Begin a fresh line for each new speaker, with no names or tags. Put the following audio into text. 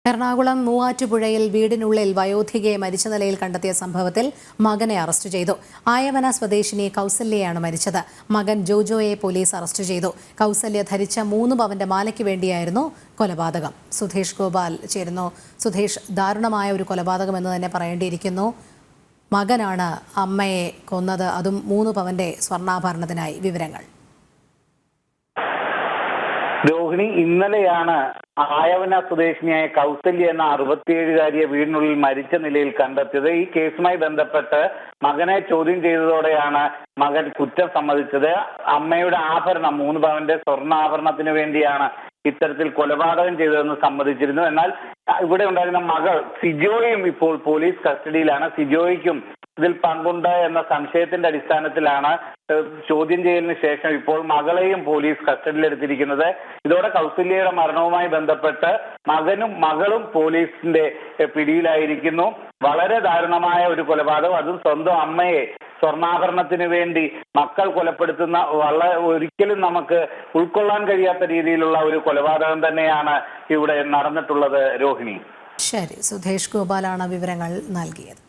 എറണാകുളം മൂവാറ്റുപുഴയിൽ വീടിനുള്ളിൽ വയോധികയെ മരിച്ച നിലയിൽ കണ്ടെത്തിയ സംഭവത്തിൽ മകനെ അറസ്റ്റ് ചെയ്തു. ആയവന സ്വദേശിനി കൗസല്യയാണ് മരിച്ചത്. മകൻ ജോജോയെ പോലീസ് അറസ്റ്റ് ചെയ്തു. കൗസല്യ ധരിച്ച 3 പവന്റെ മാലയ്ക്ക് വേണ്ടിയായിരുന്നു കൊലപാതകം. സുധേഷ് ഗോപാൽ ചേരുന്നു. സുധേഷ്, ദാരുണമായ ഒരു കൊലപാതകം എന്ന് തന്നെ പറയേണ്ടിയിരിക്കുന്നു. മകനാണ് അമ്മയെ കൊന്നത്, അതും 3 പവന്റെ സ്വർണ്ണാഭരണത്തിനായി. വിവരങ്ങൾ.
രോഹിണി, ഇന്നലെയാണ് ആയവന സ്വദേശിനിയായ കൗസല്യ എന്ന 67-കാരിയെ വീടിനുള്ളിൽ മരിച്ച നിലയിൽ കണ്ടെത്തിയത്. ഈ കേസുമായി ബന്ധപ്പെട്ട് മകനെ ചോദ്യം ചെയ്തതോടെയാണ് മകൻ കുറ്റം സമ്മതിച്ചത്. അമ്മയുടെ ആഭരണം 3 പവന്റെ സ്വർണ്ണാഭരണത്തിന് വേണ്ടിയാണ് ഇത്തരത്തിൽ കൊലപാതകം ചെയ്തതെന്ന് സമ്മതിച്ചിരുന്നു. എന്നാൽ ഇവിടെ ഉണ്ടായിരുന്ന മകൾ സിജോയും ഇപ്പോൾ പോലീസ് കസ്റ്റഡിയിലാണ്. സിജോയ്ക്കും ഇതിൽ പങ്കുണ്ട് എന്ന സംശയത്തിന്റെ അടിസ്ഥാനത്തിലാണ് ചോദ്യം ചെയ്യലിന് ശേഷം ഇപ്പോൾ മകളെയും പോലീസ് കസ്റ്റഡിയിലെടുത്തിരിക്കുന്നത്. ഇതോടെ കൗസല്യയുടെ മരണവുമായി ബന്ധപ്പെട്ട് മകനും മകളും പോലീസിന്റെ പിടിയിലായിരിക്കുന്നു. വളരെ ദാരുണമായ ഒരു കൊലപാതകം, അതും സ്വന്തം അമ്മയെ സ്വർണ്ണാഭരണത്തിന് വേണ്ടി മക്കൾ കൊലപ്പെടുത്തുന്ന ഒരിക്കലും നമുക്ക് ഉൾക്കൊള്ളാൻ കഴിയാത്ത രീതിയിലുള്ള ഒരു കൊലപാതകം തന്നെയാണ് ഇവിടെ നടന്നിട്ടുള്ളത്. രോഹിണി.
ശരി, സുധേഷ് ഗോപാലാണ് വിവരങ്ങൾ നൽകിയത്.